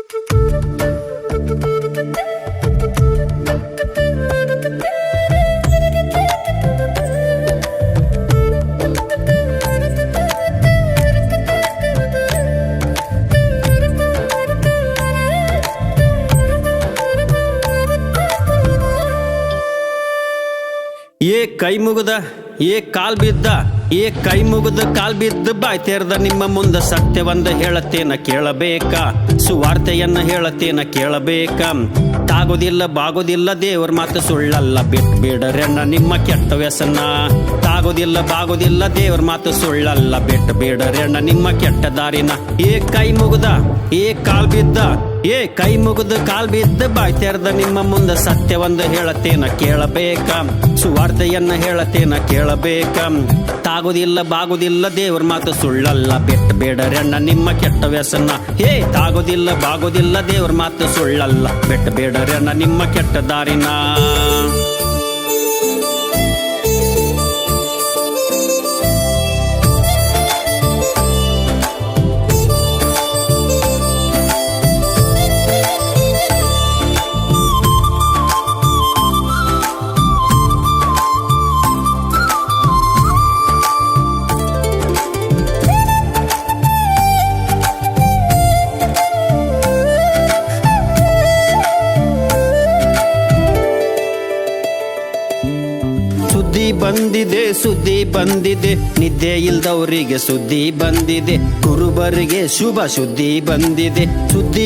ಕೈ ಮುಗಿದ ಕಾಲ್ ಬಿದ್ದ ಕೈ ಮುಗಿದ ಕಾಲ್ ಬಿದ್ದ ಬಾಯ್ ತೆರೆದ ನಿಮ್ಮ ಮುಂದ ಸತ್ಯವನ್ನ ಹೇಳತ್ತೇನ ಕೇಳಬೇಕ, ಸುವಾರ್ತೆಯನ್ನ ಹೇಳತ್ತೇನ ಕೇಳಬೇಕ. ತಾಗೋದಿಲ್ಲ ಬಾಗೋದಿಲ್ಲ ದೇವ್ರ ಮಾತು ಸುಳ್ಳಲ್ಲ, ಬಿಟ್ಬಿಡರಣ್ಣ ನಿಮ್ಮ ಕೆಟ್ಟ ವ್ಯಸನ. ತಾಗೋದಿಲ್ಲ ಬಾಗೋದಿಲ್ಲ ದೇವ್ರ ಮಾತು ಸುಳ್ಳಲ್ಲ, ಬಿಟ್ಬಿಡರಣ್ಣ ನಿಮ್ಮ ಕೆಟ್ಟ ದಾರಿನ. ಕೈ ಮುಗಿದ ಕಾಲ್ ಬಿದ್ದ ಕೈ ಮುಗಿದ ಕಾಲ್ ಬಿದ್ದ ಬಾಯ್ ತೆರೆದ ನಿಮ್ಮ ಮುಂದ ಸತ್ಯವನ್ನ ಹೇಳತ್ತೇನ ಕೇಳಬೇಕ, ಸುವಾರ್ತೆಯನ್ನ ಹೇಳತ್ತೇನ ಕೇಳಬೇಕ. ತಾಗೋದಿಲ್ಲ ಬಾಗೋದಿಲ್ಲ ದೇವ್ರ ಮಾತು ಸುಳ್ಳಲ್ಲ, ಬಿಟ್ಬೇಡರಣ್ಣ ನಿಮ್ಮ ಕೆಟ್ಟ ವ್ಯಸನ. ತಾಗೋದಿಲ್ಲ ಬಾಗೋದಿಲ್ಲ ದೇವ್ರ ಮಾತು ಸುಳ್ಳಲ್ಲ, ಬಿಟ್ಬೇಡರಣ್ಣ ನಿಮ್ಮ ಕೆಟ್ಟ ದಾರಿನ. ಸುದ್ದಿ ಬಂದಿದೆ ನಿದ್ದೆ ಇಲ್ದವರಿಗೆ ಸುದ್ದಿ ಬಂದಿದೆ, ಕುರುಬರಿಗೆ ಶುಭ ಸುದ್ದಿ ಬಂದಿದೆ. ಸುದ್ದಿ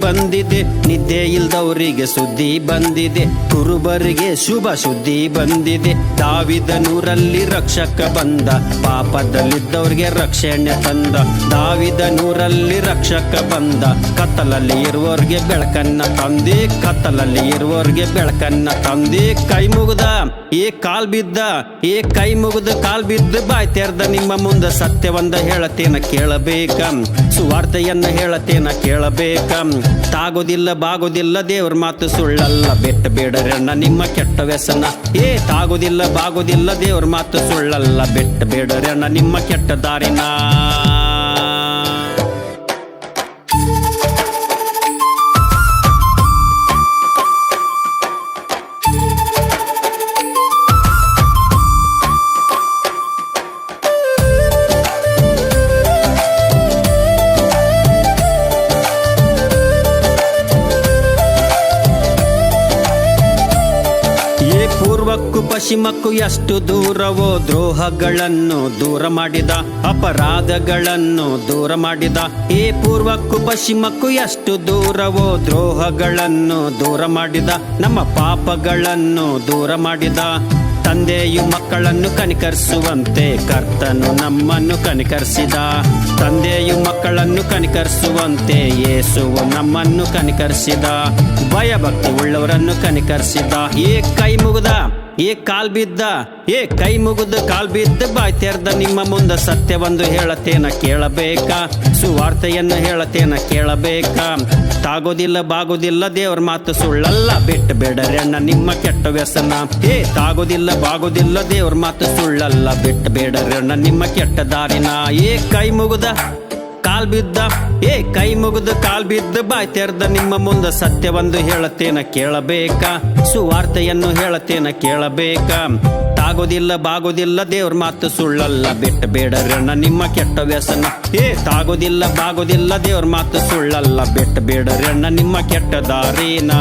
ಬಂದಿದೆ ನಿದ್ದೆ ಇಲ್ದವರಿಗೆ ಸುದ್ದಿ ಬಂದಿದೆ, ಕುರುಬರಿಗೆ ಶುಭ ಸುದ್ದಿ ಬಂದಿದೆ. ದಾವಿದನೂರಲ್ಲಿ ರಕ್ಷಕ ಬಂದ, ಪಾಪದಲ್ಲಿದ್ದವ್ರಿಗೆ ರಕ್ಷಣೆ ತಂದ. ದಾವಿದನೂರಲ್ಲಿ ರಕ್ಷಕ ಬಂದ, ಕತ್ತಲಲ್ಲಿ ಇರುವವ್ರಿಗೆ ಬೆಳಕನ್ನ ತಂದೆ, ಕತ್ತಲಲ್ಲಿ ಇರುವವ್ರಿಗೆ ಬೆಳಕನ್ನ ತಂದೆ. ಕೈ ಮುಗಿದ ಕಾಲ್ ಬಿದ್ದ ಕೈ ಮುಗಿದ ಕಾಲ್ ಬಿದ್ದ ಬಾಯ್ ತೆರೆದ ನಿಮ್ಮ ಮುಂದ ಸತ್ಯವನ್ನ ಹೇಳತ್ತೇನ ಕೇಳಬೇಕ, ಸುವಾರ್ತೆಯನ್ನ ಹೇಳತ್ತೇನ ಕೇಳಬೇಕ. ತಾಗೋದಿಲ್ಲ ಬಾಗೋದಿಲ್ಲ ದೇವ್ರ ಮಾತು ಸುಳ್ಳಲ್ಲ, ಬಿಟ್ಬೇಡರಣ್ಣ ನಿಮ್ಮ ಕೆಟ್ಟ ವ್ಯಸನ. ತಾಗೋದಿಲ್ಲ ಬಾಗೋದಿಲ್ಲ ದೇವ್ರ ಮಾತು ಸುಳ್ಳಲ್ಲ, ಬಿಟ್ಬೇಡರಣ್ಣ ನಿಮ್ಮ ಕೆಟ್ಟ ದಾರಿನ. ಪೂರ್ವಕ್ಕೂ ಪಶ್ಚಿಮಕ್ಕೂ ಎಷ್ಟು ದೂರವೋ ದ್ರೋಹಗಳನ್ನು ದೂರ ಮಾಡಿದ, ಅಪರಾಧಗಳನ್ನು ದೂರ ಮಾಡಿದ. ಪೂರ್ವಕ್ಕೂ ಪಶ್ಚಿಮಕ್ಕೂ ಎಷ್ಟು ದೂರವೋ ದ್ರೋಹಗಳನ್ನು ದೂರ ಮಾಡಿದ, ನಮ್ಮ ಪಾಪಗಳನ್ನು ದೂರ ಮಾಡಿದ. ತಂದೆಯು ಮಕ್ಕಳನ್ನು ಕನಿಕರಿಸುವಂತೆ ಕರ್ತನು ನಮ್ಮನ್ನು ಕನಿಕರಿಸಿದ. ತಂದೆಯು ಮಕ್ಕಳನ್ನು ಕನಿಕರಿಸುವಂತೆ ಯೇಸುವು ನಮ್ಮನ್ನು ಕನಿಕರಿಸಿದ. ಭಯಭಕ್ತಿ ಉಳ್ಳವರನ್ನು ಕನಿಕರಿಸಿದ. ಕೈ ಮುಗಿದ ಕಾಲ್ ಬಿದ್ದ ಕೈ ಮುಗಿದ ಕಾಲ್ ಬಿದ್ದ ಬಾಯ್ ತೆರೆದ ನಿಮ್ಮ ಮುಂದ ಸತ್ಯವೊಂದು ಹೇಳತ್ತೇನ ಕೇಳಬೇಕ, ಸುವಾರ್ತೆಯನ್ನು ಹೇಳತ್ತೇನ ಕೇಳಬೇಕ. ತಾಗೋದಿಲ್ಲ ಬಾಗೋದಿಲ್ಲ ದೇವ್ರ ಮಾತು ಸುಳ್ಳಲ್ಲ, ಬಿಟ್ಬೇಡರಣ್ಣ ನಿಮ್ಮ ಕೆಟ್ಟ ವ್ಯಸನ. ತಾಗೋದಿಲ್ಲ ಬಾಗೋದಿಲ್ಲ ದೇವ್ರ ಮಾತು ಸುಳ್ಳಲ್ಲ, ಬಿಟ್ಬೇಡರಣ್ಣ ನಿಮ್ಮ ಕೆಟ್ಟ ದಾರಿನ. ಕೈ ಮುಗಿದ ಕಾಲ್ ಬಿದ್ದ ಕೈ ಮುಗಿದ ಕಾಲ್ ಬಿದ್ದ ಬಾಯ್ ತೆರೆದ ನಿಮ್ಮ ಮುಂದ ಸತ್ಯವೊಂದು ಹೇಳತ್ತೇನ ಕೇಳಬೇಕ, ಸುವಾರ್ತೆಯನ್ನು ಹೇಳತ್ತೇನ ಕೇಳಬೇಕ. ತಾಗೋದಿಲ್ಲ ಬಾಗೋದಿಲ್ಲ ದೇವ್ರ ಮಾತು ಸುಳ್ಳಲ್ಲ, ಬಿಟ್ಬೇಡರಣ್ಣ ನಿಮ್ಮ ಕೆಟ್ಟ ವ್ಯಸನ. ತಾಗೋದಿಲ್ಲ ಬಾಗೋದಿಲ್ಲ ದೇವ್ರ ಮಾತು ಸುಳ್ಳಲ್ಲ, ಬಿಟ್ಬೇಡರಣ್ಣ ನಿಮ್ಮ ಕೆಟ್ಟ ದಾರಿನ.